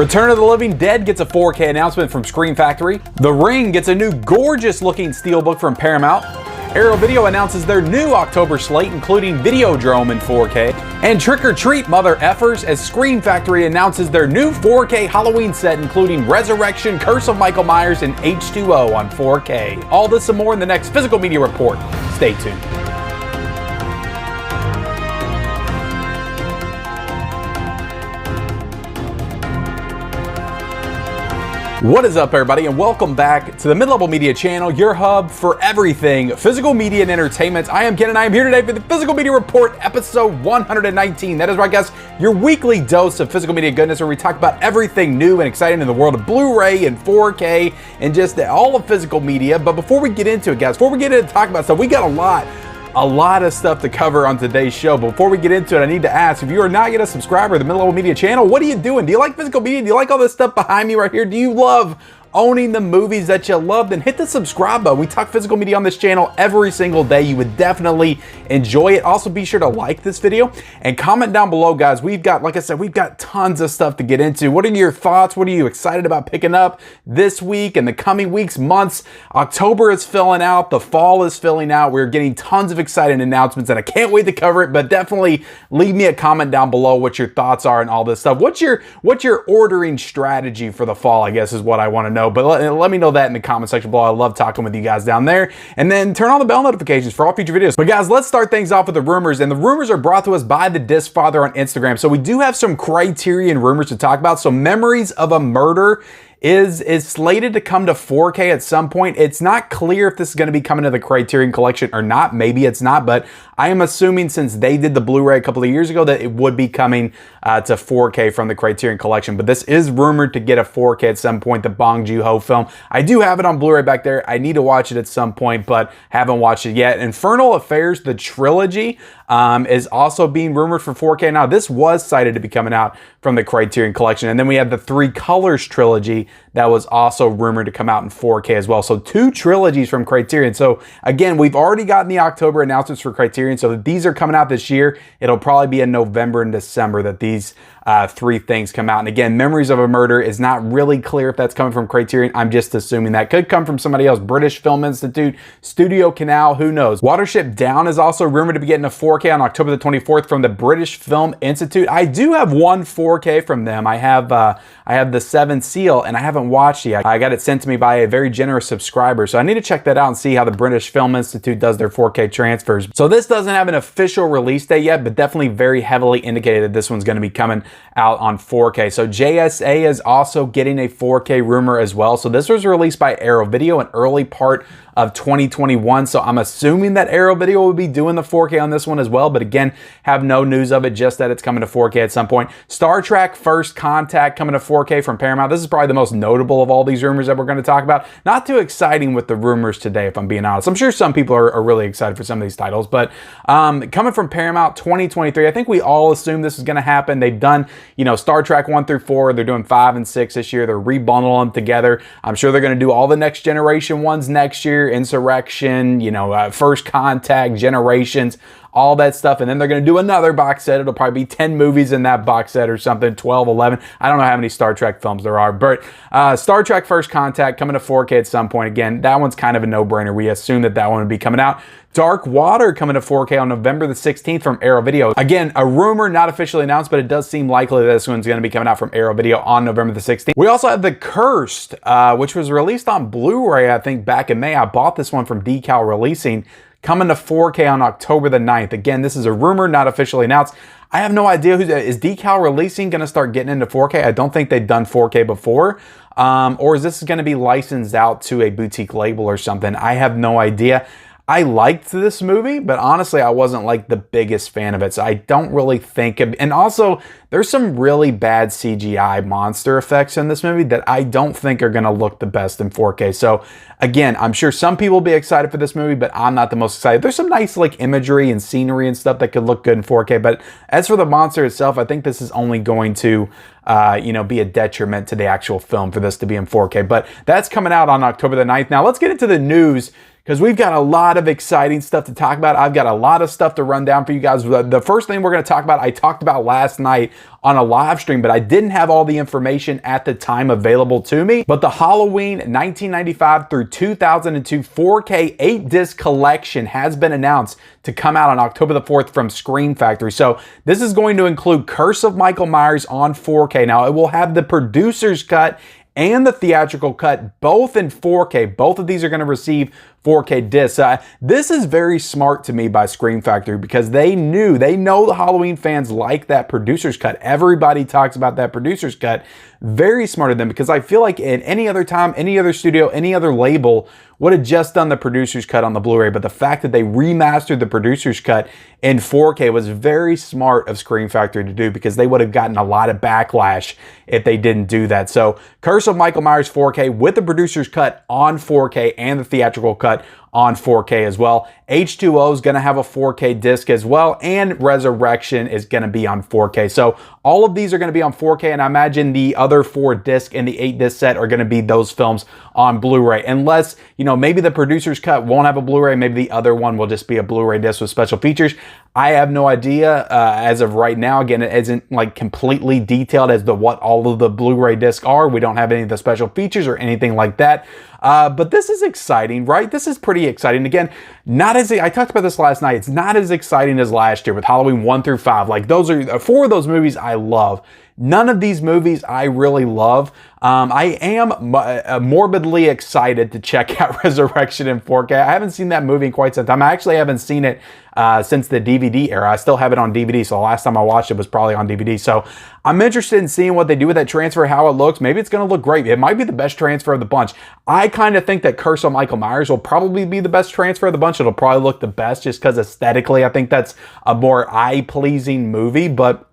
Return of the Living Dead gets a 4K announcement from Scream Factory. The Ring gets a new gorgeous looking steelbook from Paramount. Arrow Video announces their new October slate, including Videodrome in 4K. And Trick or Treat Mother Effers as Scream Factory announces their new 4K Halloween set, including Resurrection, Curse of Michael Myers, and H2O on 4K. All this and more in the next Physical Media Report. Stay tuned. What is up, everybody, and welcome back to the Mid-Level Media channel, your hub for everything physical media and entertainment. I am Ken, and I am here today for the Physical Media Report, episode 119. That is right, guys, your weekly dose of physical media goodness, where we talk about everything new and exciting in the world of Blu-ray and 4K and just all of physical media. But before we get into it, guys, before we get into talk about stuff, we got a lot of stuff to cover on today's show. But before we get into it, I need to ask, if you are not yet a subscriber to the Mid-Level Media channel, what are you doing? Do you like physical media? Do you like all this stuff behind me right here? Do you love owning the movies that you love? Then hit the subscribe button. We talk physical media on this channel every single day. You would definitely enjoy it. Also, be sure to like this video and comment down below, guys. We've got, like I said, we've got tons of stuff to get into. What are your thoughts? What are you excited about picking up this week and the coming weeks, months? October is filling out. The fall is filling out. We're getting tons of exciting announcements, and I can't wait to cover it. But definitely leave me a comment down below what your thoughts are and all this stuff. What's your ordering strategy for the fall, I guess, is what I want to know. But let me know that in the comment section below. I love talking with you guys down there. And then turn on the bell notifications for all future videos. But guys, let's start things off with the rumors. And the rumors are brought to us by the Disc Father on Instagram. So we do have some Criterion rumors to talk about. So Memories of a Murder is slated to come to 4K at some point. It's not clear if this is going to be coming to the Criterion Collection or not. Maybe it's not, but I am assuming, since they did the Blu-ray a couple of years ago, that it would be coming to 4K from the Criterion Collection. But this is rumored to get a 4K at some point, the Bong Joon-ho film. I do have it on Blu-ray back there. I need to watch it at some point, but haven't watched it yet. Infernal Affairs, the trilogy, is also being rumored for 4K. Now, this was cited to be coming out from the Criterion Collection. And then we have the Three Colors trilogy that was also rumored to come out in 4K as well. So 2 trilogies from Criterion. So again, we've already gotten the October announcements for Criterion. So if these are coming out this year, it'll probably be in November and December that these 3 things come out. And again, Memories of a Murder is not really clear if that's coming from Criterion. I'm just assuming that could come from somebody else. British Film Institute, Studio Canal, who knows? Watership Down is also rumored to be getting a 4K on October the 24th from the British Film Institute. I do have one 4K from them. I have the Seven Seal, and I haven't watched it yet. I got it sent to me by a very generous subscriber, so I need to check that out and see how the British Film Institute does their 4K transfers. So this doesn't have an official release date yet, but definitely very heavily indicated that this one's going to be coming out on 4K. So JSA is also getting a 4K rumor as well. So this was released by Arrow Video in early part of 2021. So I'm assuming that Arrow Video will be doing the 4K on this one as well. But again, have no news of it, just that it's coming to 4K at some point. Star Trek First Contact coming to 4K from Paramount. This is probably the most notable of all these rumors that we're going to talk about. Not too exciting with the rumors today, if I'm being honest. I'm sure some people are really excited for some of these titles, but coming from Paramount 2023, I think we all assume this is going to happen. They've done, Star Trek 1 through 4. They're doing 5 and 6 this year. They're rebundling them together. I'm sure they're going to do all the next generation ones next year. Insurrection, First Contact, Generations, all that stuff. And then they're going to do another box set. It'll probably be 10 movies in that box set or something, 12, 11. I don't know how many Star Trek films there are, but Star Trek First Contact coming to 4K at some point. Again, that one's kind of a no-brainer. We assume that one would be coming out. Dark Water coming to 4K on November the 16th from Arrow Video. Again, a rumor, not officially announced, but it does seem likely that this one's going to be coming out from Arrow Video on November the 16th. We also have The Cursed, which was released on Blu-ray, I think, back in May. I bought this one from Decal Releasing, coming to 4K on October the 9th. Again, this is a rumor, not officially announced. I have no idea is Decal Releasing going to start getting into 4K? I don't think they've done 4K before. Or is this going to be licensed out to a boutique label or something? I have no idea. I liked this movie, but honestly, I wasn't like the biggest fan of it. So I don't really think and also there's some really bad CGI monster effects in this movie that I don't think are going to look the best in 4K. So again, I'm sure some people will be excited for this movie, but I'm not the most excited. There's some nice like imagery and scenery and stuff that could look good in 4K. But as for the monster itself, I think this is only going to be a detriment to the actual film for this to be in 4K. But that's coming out on October the 9th. Now let's get into the news because we've got a lot of exciting stuff to talk about. I've got a lot of stuff to run down for you guys. The first thing we're going to talk about, I talked about last night on a live stream, but I didn't have all the information at the time available to me. But the Halloween 1995 through 2002 4K 8-disc collection has been announced to come out on October the 4th from Scream Factory. So this is going to include Curse of Michael Myers on 4K. Now it will have the producer's cut and the theatrical cut, both in 4K. Both of these are going to receive 4K discs. This is very smart to me by Scream Factory, because they know the Halloween fans like that producer's cut. Everybody talks about that producer's cut. Very smart of them, because I feel like in any other time, any other studio, any other label would have just done the producer's cut on the Blu-ray. But the fact that they remastered the producer's cut in 4K was very smart of Scream Factory to do, because they would have gotten a lot of backlash if they didn't do that. So Curse of Michael Myers 4K with the producer's cut on 4K and the theatrical cut on 4K as well. H2O is going to have a 4K disc as well, and Resurrection is going to be on 4K. So all of these are going to be on 4K, and I imagine the other 4 disc and the 8 disc set are going to be those films on Blu-ray, unless, you know, maybe the producer's cut won't have a Blu-ray, maybe the other one will just be a Blu-ray disc with special features. I have no idea as of right now. Again, it isn't like completely detailed as to what all of the Blu-ray discs are. We don't have any of the special features or anything like that. But this is exciting, right? This is pretty exciting. Again, not as I talked about this last night. It's not as exciting as last year with Halloween 1 through 5. Like, those are 4 of those movies I love. None of these movies I really love. I am morbidly excited to check out Resurrection in 4K. I haven't seen that movie in quite some time. I actually haven't seen it since the DVD era. I still have it on DVD, so the last time I watched it was probably on DVD. So I'm interested in seeing what they do with that transfer, how it looks. Maybe it's going to look great. It might be the best transfer of the bunch. I kind of think that Curse of Michael Myers will probably be the best transfer of the bunch. It'll probably look the best just because aesthetically I think that's a more eye-pleasing movie, but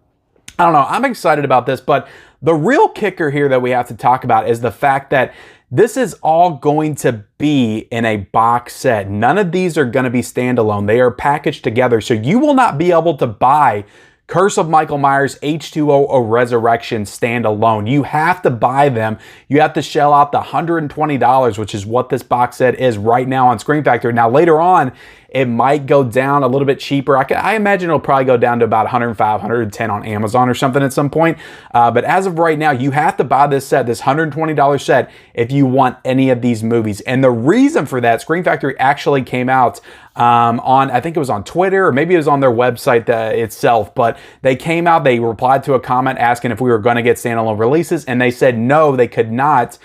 I don't know. I'm excited about this, but the real kicker here that we have to talk about is the fact that this is all going to be in a box set. None of these are going to be standalone. They are packaged together, so you will not be able to buy Curse of Michael Myers, H2O, or Resurrection standalone. You have to buy them. You have to shell out the $120, which is what this box set is right now on Scream Factory. Now, later on, it might go down a little bit cheaper. I imagine it'll probably go down to about $105, $110 on Amazon or something at some point. But as of right now, you have to buy this set, this $120 set, if you want any of these movies. And the reason for that, Scream Factory actually came out on, I think it was on Twitter, or maybe it was on their website itself, but they came out, they replied to a comment asking if we were going to get standalone releases, and they said no, they could not,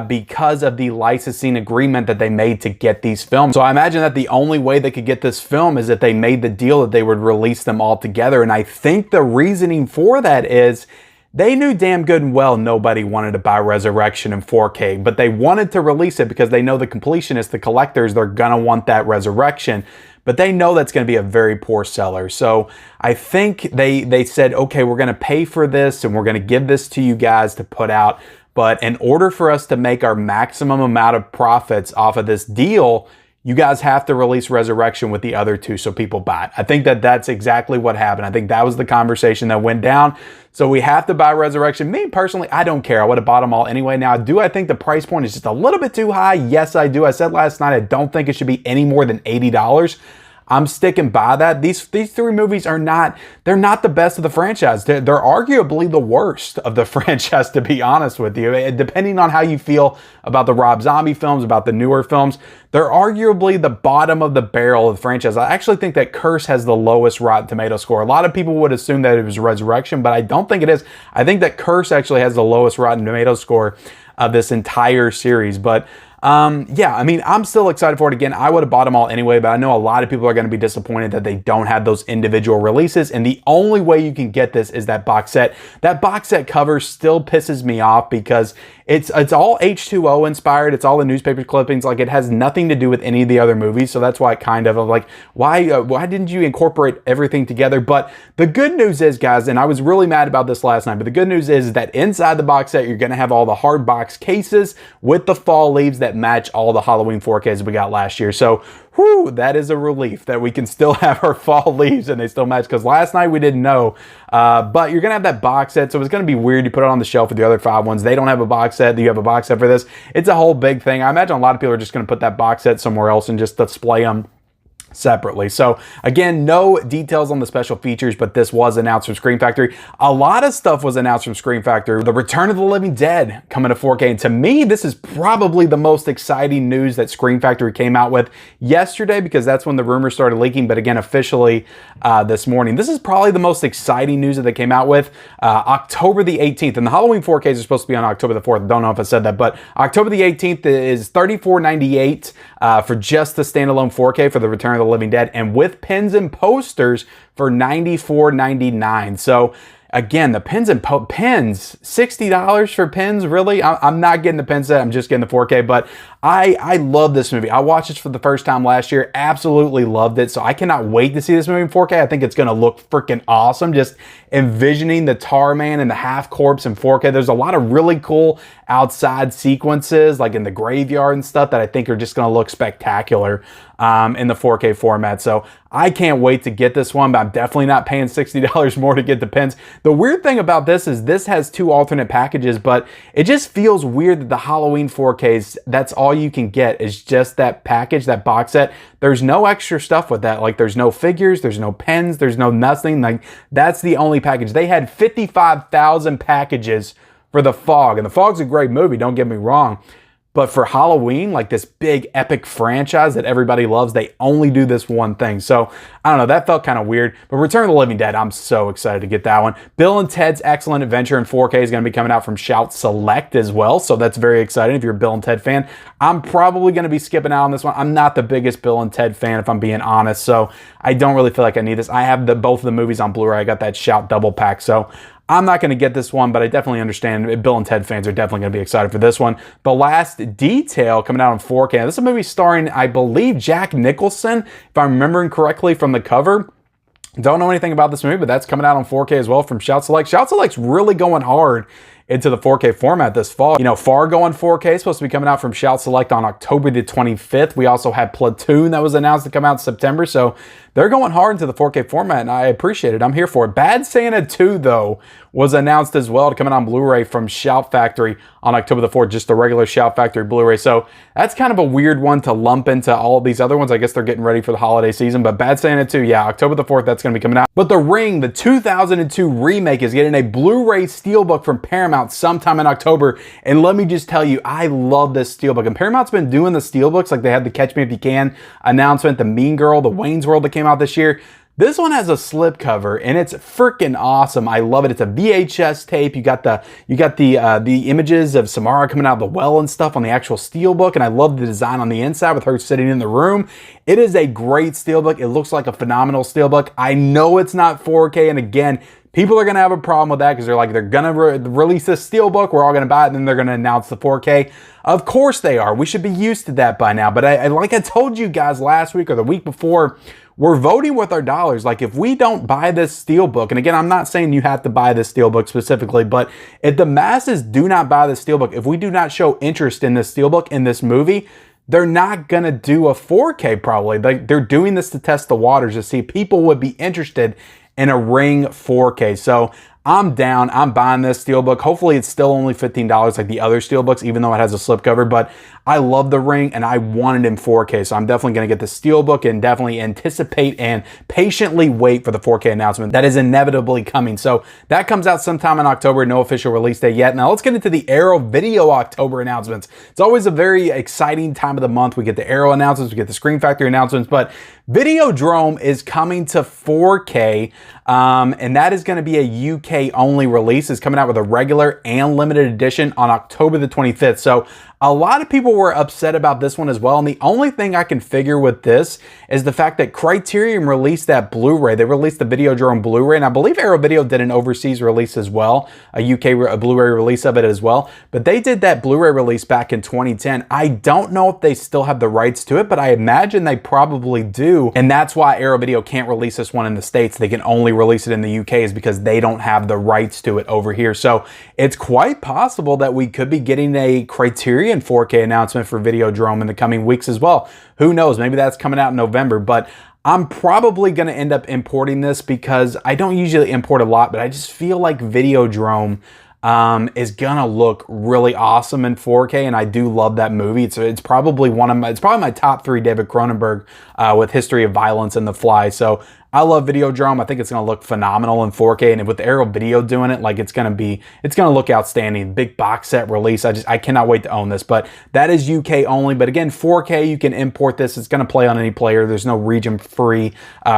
because of the licensing agreement that they made to get these films. So I imagine that the only way they could get this film is if they made the deal that they would release them all together. And I think the reasoning for that is they knew damn good and well nobody wanted to buy Resurrection in 4K, but they wanted to release it because they know the completionists, the collectors, they're gonna want that Resurrection, but they know that's gonna be a very poor seller. So I think they said, okay, we're gonna pay for this and we're gonna give this to you guys to put out. But in order for us to make our maximum amount of profits off of this deal, you guys have to release Resurrection with the other 2 so people buy it. I think that that's exactly what happened. I think that was the conversation that went down. So we have to buy Resurrection. Me, personally, I don't care. I would have bought them all anyway. Now, do I think the price point is just a little bit too high? Yes, I do. I said last night I don't think it should be any more than $80. I'm sticking by that. These 3 movies are they're not the best of the franchise. They're arguably the worst of the franchise, to be honest with you. Depending on how you feel about the Rob Zombie films, about the newer films, they're arguably the bottom of the barrel of the franchise. I actually think that Curse has the lowest Rotten Tomato score. A lot of people would assume that it was Resurrection, but I don't think it is. I think that Curse actually has the lowest Rotten Tomato score of this entire series. But yeah, I mean, I'm still excited for it. Again, I would have bought them all anyway, but I know a lot of people are going to be disappointed that they don't have those individual releases. And the only way you can get this is that box set. That box set cover still pisses me off because it's all H2O inspired. It's all the newspaper clippings. Like, it has nothing to do with any of the other movies. So that's why I'm like, why didn't you incorporate everything together? But the good news is, guys, and I was really mad about this last night, but the good news is that inside the box set, you're going to have all the hard box cases with the fall leaves that that match all the Halloween 4Ks we got last year. So, whew, that is a relief that we can still have our fall leaves and they still match, because last night we didn't know. But you're going to have that box set, so it's going to be weird. You put it on the shelf with the other 5 ones. They don't have a box set. You have a box set for this. It's a whole big thing. I imagine a lot of people are just going to put that box set somewhere else and just display them separately. So again, no details on the special features, but this was announced from Scream Factory. A lot of stuff was announced from Scream Factory. The Return of the Living Dead coming to 4K. And to me, this is probably the most exciting news that Scream Factory came out with yesterday, because that's when the rumors started leaking. But again, officially this morning, this is probably the most exciting news that they came out with. October the 18th, and the Halloween 4Ks are supposed to be on October the 4th. Don't know if I said that, but October the 18th is $34.98 for just the standalone 4K for the Return of the Living Dead, and with pins and posters for $94.99. So again, the pins and pins, $60 for pins, really? I'm not getting the pin set, I'm just getting the 4K, but I love this movie. I watched this for the first time last year, absolutely loved it, so I cannot wait to see this movie in 4K. I think it's gonna look freaking awesome, just envisioning the tar man and the half corpse in 4K. There's a lot of really cool outside sequences, like in the graveyard and stuff, that I think are just gonna look spectacular in the 4K format. So I can't wait to get this one, but I'm definitely not paying $60 more to get the pins. The weird thing about this is this has 2 alternate packages, but it just feels weird that the Halloween 4Ks, that's all you can get is just that package, that box set. There's no extra stuff with that. Like there's no figures, there's no pens, there's no nothing. Like that's the only package. They had 55,000 packages for The Fog, and The Fog's a great movie, don't get me wrong. But for Halloween, like this big epic franchise that everybody loves, they only do this one thing. So I don't know, that felt kind of weird. But Return of the Living Dead, I'm so excited to get that one. Bill and Ted's Excellent Adventure in 4K is going to be coming out from Shout Select as well. So that's very exciting if you're a Bill and Ted fan. I'm probably going to be skipping out on this one. I'm not the biggest Bill and Ted fan, if I'm being honest. So I don't really feel like I need this. I have both of the movies on Blu-ray. I got that Shout double pack. So I'm not going to get this one, but I definitely understand Bill and Ted fans are definitely going to be excited for this one. The Last Detail coming out on 4K. This is a movie starring, I believe, Jack Nicholson, if I'm remembering correctly from the cover. Don't know anything about this movie, but that's coming out on 4K as well from Shout Select. Shout Select's really going hard into the 4K format this fall. You know, Fargo on 4K is supposed to be coming out from Shout Select on October the 25th. We also had Platoon that was announced to come out in September. So they're going hard into the 4K format, and I appreciate it. I'm here for it. Bad Santa 2, though, was announced as well to come out on Blu-ray from Shout Factory on October the 4th, just the regular Shout Factory Blu-ray. So that's kind of a weird one to lump into all of these other ones. I guess they're getting ready for the holiday season, but Bad Santa 2, yeah, October the 4th, that's going to be coming out. But The Ring, the 2002 remake, is getting a Blu-ray Steelbook from Paramount sometime in October. And let me just tell you, I love this Steelbook. And Paramount's been doing the Steelbooks, like they had the Catch Me If You Can announcement, the Mean Girl, the Wayne's World that came out this year. This one has a slipcover and it's freaking awesome. I love it. It's a VHS tape. You got the images of Samara coming out of the well and stuff on the actual steelbook, and I love the design on the inside with her sitting in the room. It is a great steelbook. It looks like a phenomenal steelbook. I know it's not 4K, and again, people are gonna have a problem with that because they're like, they're gonna release this steelbook, we're all gonna buy it, and then they're gonna announce the 4K. Of course they are. We should be used to that by now. But like I told you guys last week or the week before, we're voting with our dollars. Like if we don't buy this steelbook, and again, I'm not saying you have to buy this steelbook specifically, but if the masses do not buy this steelbook, if we do not show interest in this steelbook, in this movie, they're not gonna do a 4K probably. They're doing this to test the waters to see if people would be interested in a Ring 4K. So I'm down. I'm buying this steelbook. Hopefully it's still only $15 like the other steelbooks, even though it has a slipcover. But I love The Ring and I want it in 4K. So I'm definitely going to get the steelbook and definitely anticipate and patiently wait for the 4K announcement that is inevitably coming. So that comes out sometime in October. No official release date yet. Now let's get into the Arrow Video October announcements. It's always a very exciting time of the month. We get the Arrow announcements, we get the Scream Factory announcements, but Videodrome is coming to 4K, and that is going to be a UK only release. It's coming out with a regular and limited edition on October the 25th. So a lot of people were upset about this one as well, and the only thing I can figure with this is the fact that Criterion released that Blu-ray. They released the Videodrome Blu-ray, and I believe Arrow Video did an overseas release as well, a Blu-ray release of it as well, but they did that Blu-ray release back in 2010. I don't know if they still have the rights to it, but I imagine they probably do, and that's why Arrow Video can't release this one in the States. They can only release it in the UK is because they don't have the rights to it over here. So it's quite possible that we could be getting a Criterion Criterion 4K announcement for Videodrome in the coming weeks as well. Who knows? Maybe that's coming out in November, but I'm probably going to end up importing this because I don't usually import a lot, but I just feel like Videodrome is gonna look really awesome in 4K, and I do love that movie. It's probably my top 3 David Cronenberg with History of Violence and The Fly. So I love Videodrome. I think it's gonna look phenomenal in 4K, and with Arrow Video doing it, like it's gonna look outstanding. Big box set release. I cannot wait to own this. But that is UK only. But again, 4K, you can import this. It's gonna play on any player. There's no region-free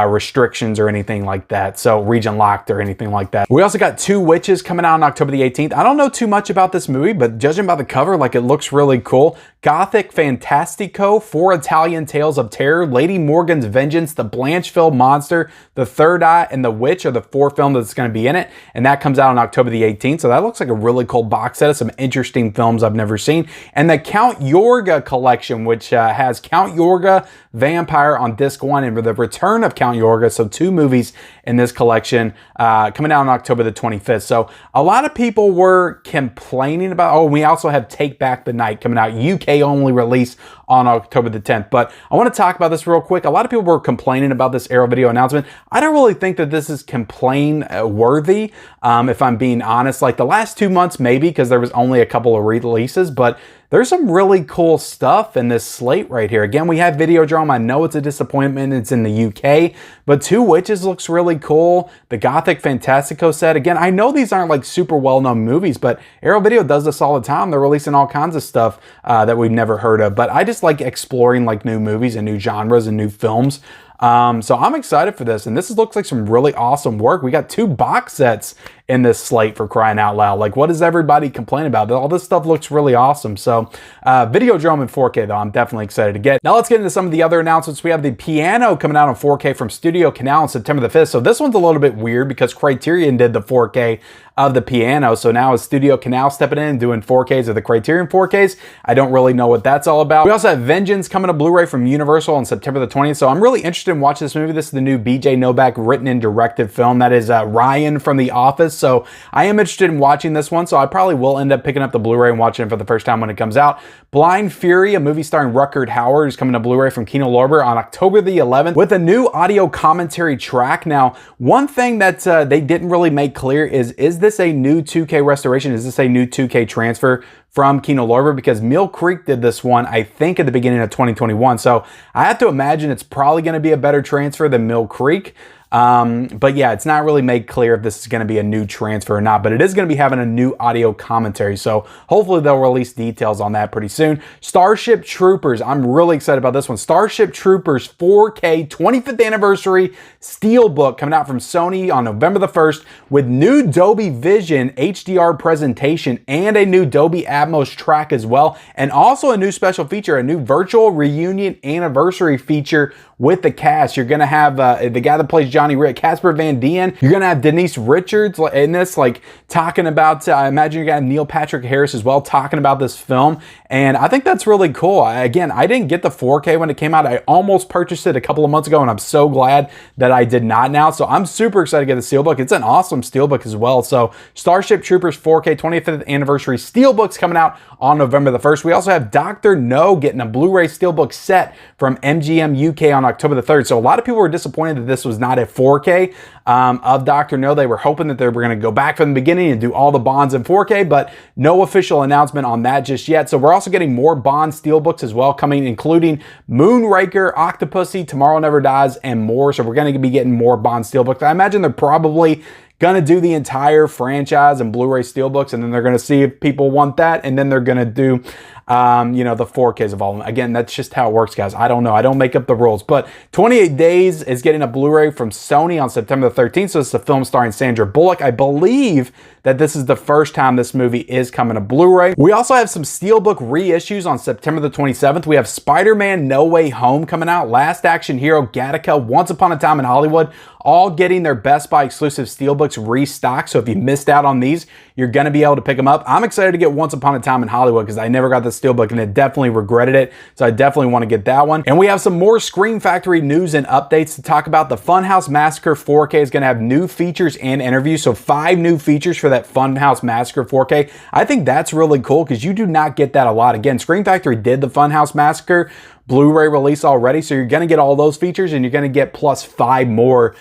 restrictions or anything like that. So region locked or anything like that. We also got Two Witches coming out on October the 18th. I don't know too much about this movie, but judging by the cover, like it looks really cool. Gothic Fantastico, 4 Italian Tales of Terror, Lady Morgan's Vengeance, The Blanchfield Monster, The Third Eye, and The Witch are the 4 films that's going to be in it, and that comes out on October the 18th, so that looks like a really cool box set of some interesting films I've never seen. And the Count Yorga collection, which has Count Yorga, Vampire on disc 1, and the Return of Count Yorga, so 2 movies in this collection, coming out on October the 25th. So a lot of people were complaining about, we also have Take Back the Night coming out, UK only release on October the 10th. But I want to talk about this real quick. A lot of people were complaining about this Arrow Video announcement. I don't really think that this is complain worthy, if I'm being honest. Like the last 2 months, maybe, because there was only a couple of releases, but there's some really cool stuff in this slate right here. Again, we have Videodrome. I know it's a disappointment. It's in the UK, but Two Witches looks really cool. The Gothic Fantastico set. Again, I know these aren't like super well-known movies, but Arrow Video does this all the time. They're releasing all kinds of stuff that we've never heard of. But I just like exploring like new movies and new genres and new films. So I'm excited for this, and this looks like some really awesome work. We got 2 box sets in this slate, for crying out loud. Like, what does everybody complain about? All this stuff looks really awesome. So Videodrome in 4K, though, I'm definitely excited to get. Now let's get into some of the other announcements. We have the Piano coming out on 4K from Studio Canal on September the 5th. So this one's a little bit weird because Criterion did the 4K of the Piano. So now is Studio Canal stepping in and doing 4Ks of the Criterion 4Ks. I don't really know what that's all about. We also have Vengeance coming to Blu-ray from Universal on September the 20th. So I'm really interested in watching this movie. This is the new BJ Novak written and directed film. That is Ryan from The Office. So I am interested in watching this one. So I probably will end up picking up the Blu-ray and watching it for the first time when it comes out. Blind Fury, a movie starring Rutger Hauer, is coming to Blu-ray from Kino Lorber on October the 11th with a new audio commentary track. Now, one thing that they didn't really make clear is this a new 2K restoration? Is this a new 2K transfer from Kino Lorber? Because Mill Creek did this one, I think, at the beginning of 2021. So I have to imagine it's probably going to be a better transfer than Mill Creek. But yeah, it's not really made clear if this is going to be a new transfer or not, but it is going to be having a new audio commentary. So hopefully they'll release details on that pretty soon. Starship Troopers, I'm really excited about this one. Starship Troopers 4K 25th anniversary Steelbook coming out from Sony on November the 1st with new Dolby Vision HDR presentation and a new Dolby Atmos track as well. And also a new special feature, a new virtual reunion anniversary feature with the cast. You're going to have the guy that plays Johnny Rick, Casper Van Dien. You're going to have Denise Richards in this, like talking about, I imagine you're going to have Neil Patrick Harris as well talking about this film. And I think that's really cool. Again, I didn't get the 4K when it came out. I almost purchased it a couple of months ago, and I'm so glad that I did not now. So I'm super excited to get the Steelbook. It's an awesome Steelbook as well. So Starship Troopers 4K 25th anniversary Steelbook's coming out on November the 1st. We also have Dr. No getting a Blu-ray Steelbook set from MGM UK on October the 3rd. So a lot of people were disappointed that this was not a 4K of Dr. No. They were hoping that they were going to go back from the beginning and do all the Bonds in 4K, but no official announcement on that just yet. So we're also getting more Bond Steelbooks as well coming, including Moonraker, Octopussy, Tomorrow Never Dies, and more. So we're going to be getting more Bond Steelbooks. I imagine they're probably going to do the entire franchise and Blu-ray Steelbooks, and then they're going to see if people want that, and then they're going to do the 4Ks of all of them. Again, that's just how it works, guys. I don't know. I don't make up the rules. But 28 Days is getting a Blu-ray from Sony on September the 13th. So it's a film starring Sandra Bullock. I believe that this is the first time this movie is coming to Blu-ray. We also have some Steelbook reissues on September the 27th. We have Spider-Man No Way Home coming out, Last Action Hero, Gattaca, Once Upon a Time in Hollywood, all getting their Best Buy exclusive Steelbooks restocked. So if you missed out on these, you're going to be able to pick them up. I'm excited to get Once Upon a Time in Hollywood because I never got the Steelbook, and it definitely regretted it. So I definitely want to get that one. And we have some more Scream Factory news and updates to talk about. The Funhouse Massacre 4K is going to have new features and interviews. So 5 new features for that Funhouse Massacre 4K. I think that's really cool because you do not get that a lot. Again, Scream Factory did the Funhouse Massacre Blu-ray release already, so you're going to get all those features, and you're going to get plus 5 more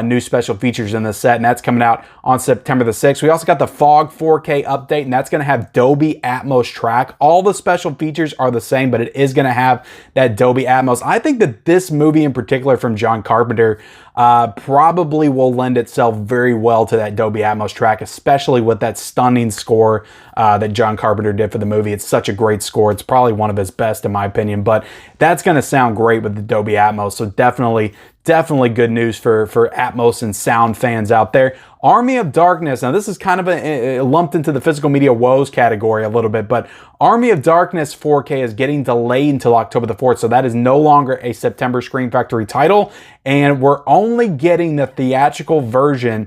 new special features in the set, and that's coming out on September the 6th. We also got the Fog 4K update, and that's going to have Dolby Atmos track. All the special features are the same, but it is going to have that Dolby Atmos. I think that this movie in particular from John Carpenter probably will lend itself very well to that Dolby Atmos track, especially with that stunning score that John Carpenter did for the movie. It's such a great score. It's probably one of his best in my opinion, but that's going to sound great with the Dolby Atmos. So definitely good news for Atmos and sound fans out there. Army of Darkness. Now, this is kind of lumped into the physical media woes category a little bit, but Army of Darkness 4K is getting delayed until October the 4th, so that is no longer a September Scream Factory title, and we're only getting the theatrical version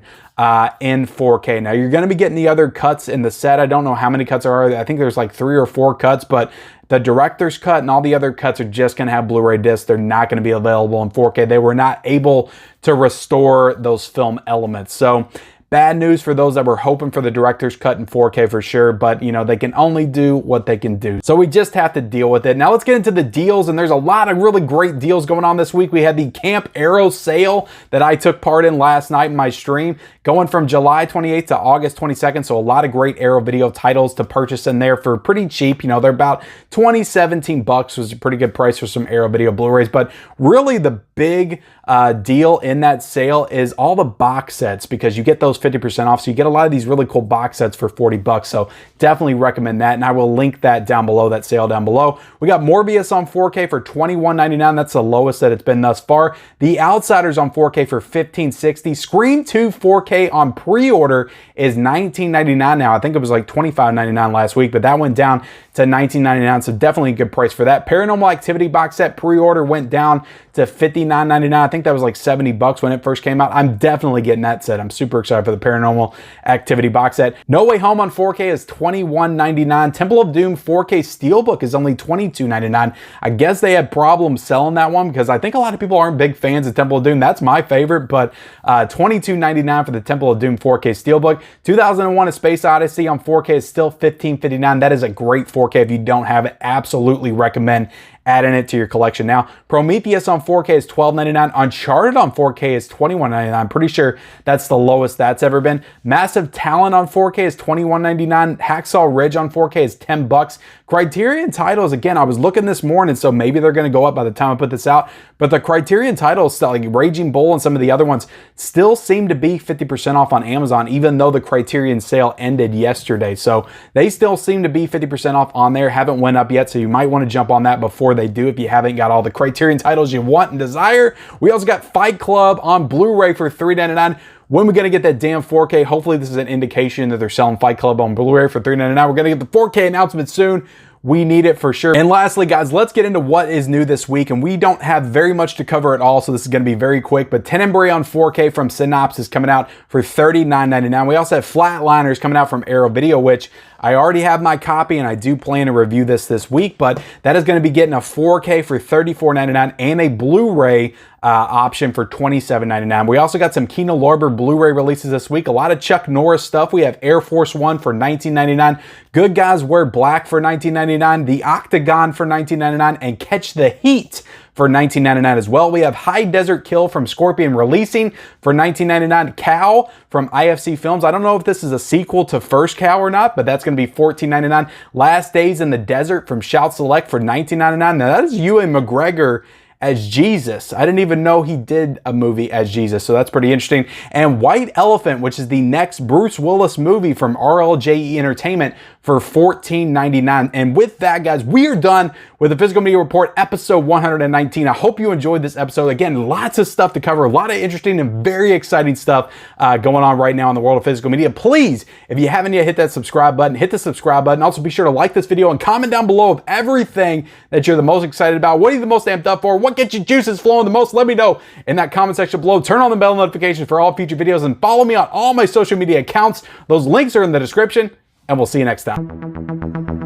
in 4K. Now, you're going to be getting the other cuts in the set. I don't know how many cuts there are. I think there's like 3 or 4 cuts, but the director's cut and all the other cuts are just going to have Blu-ray discs. They're not going to be available in 4K. They were not able to restore those film elements. So bad news for those that were hoping for the director's cut in 4K for sure, but you know, they can only do what they can do. So we just have to deal with it. Now let's get into the deals, and there's a lot of really great deals going on this week. We had the Camp Arrow sale that I took part in last night in my stream, going from July 28th to August 22nd. So a lot of great Arrow Video titles to purchase in there for pretty cheap. You know, they're about 17 bucks, was a pretty good price for some Arrow Video Blu-rays. But really the big deal in that sale is all the box sets, because you get those 50% off. So you get a lot of these really cool box sets for 40 bucks. So definitely recommend that. And I will link that down below, that sale down below. We got Morbius on 4K for $21.99. That's the lowest that it's been thus far. The Outsiders on 4K for $15.60. Scream 2 4K on pre-order is $19.99 now. I think it was like $25.99 last week, but that went down to $19.99. So definitely a good price for that. Paranormal Activity box set pre-order went down to $59.99. I think that was like 70 bucks when it first came out. I'm definitely getting that set. I'm super excited for the Paranormal Activity box set. No Way Home on 4K is $21.99. Temple of Doom 4K Steelbook is only $22.99. I guess they had problems selling that one because I think a lot of people aren't big fans of Temple of Doom. That's my favorite, but $22.99 for the Temple of Doom 4K Steelbook. 2001: A Space Odyssey on 4K is still $15.59. That is a great 4K if you don't have it. Absolutely recommend adding it to your collection now. Prometheus on 4K is $12.99. Uncharted on 4K is $21.99. I'm pretty sure that's the lowest that's ever been. Massive Talent on 4K is $21.99. Hacksaw Ridge on 4K is 10 bucks. Criterion titles, again, I was looking this morning, so maybe they're going to go up by the time I put this out, but the Criterion titles, like Raging Bull and some of the other ones, still seem to be 50% off on Amazon, even though the Criterion sale ended yesterday. So they still seem to be 50% off on there. Haven't went up yet, so you might want to jump on that before they do if you haven't got all the Criterion titles you want and desire. We also got Fight Club on Blu-ray for $3.99. When we're going to get that damn 4K? Hopefully this is an indication that they're selling Fight Club on Blu-ray for $3.99. We're going to get the 4K announcement soon. We need it for sure. And lastly, guys, let's get into what is new this week. And we don't have very much to cover at all, so this is going to be very quick. But Tenebrae on 4K from Synopsis coming out for $39.99. We also have Flatliners coming out from Arrow Video, which I already have my copy, and I do plan to review this week, but that is going to be getting a 4K for $34.99 and a Blu-ray option for $27.99. We also got some Kino Lorber Blu-ray releases this week. A lot of Chuck Norris stuff. We have Air Force One for $19.99, Good Guys Wear Black for $19.99, The Octagon for $19.99, and Catch the Heat for $19.99 as well. We have High Desert Kill from Scorpion releasing for $19.99. Cow from IFC Films. I don't know if this is a sequel to First Cow or not, but that's going to be $14.99. Last Days in the Desert from Shout Select for $19.99. Now that is Ewan McGregor as Jesus. I didn't even know he did a movie as Jesus, so that's pretty interesting. And White Elephant, which is the next Bruce Willis movie from RLJE Entertainment for $14.99. And with that, guys, we are done with the Physical Media Report, episode 119. I hope you enjoyed this episode. Again, lots of stuff to cover, a lot of interesting and very exciting stuff going on right now in the world of physical media. Please, if you haven't yet, hit that subscribe button, hit the subscribe button. Also, be sure to like this video and comment down below of everything that you're the most excited about. What are you the most amped up for? What gets your juices flowing the most? Let me know in that comment section below. Turn on the bell notifications for all future videos and follow me on all my social media accounts. Those links are in the description, and we'll see you next time.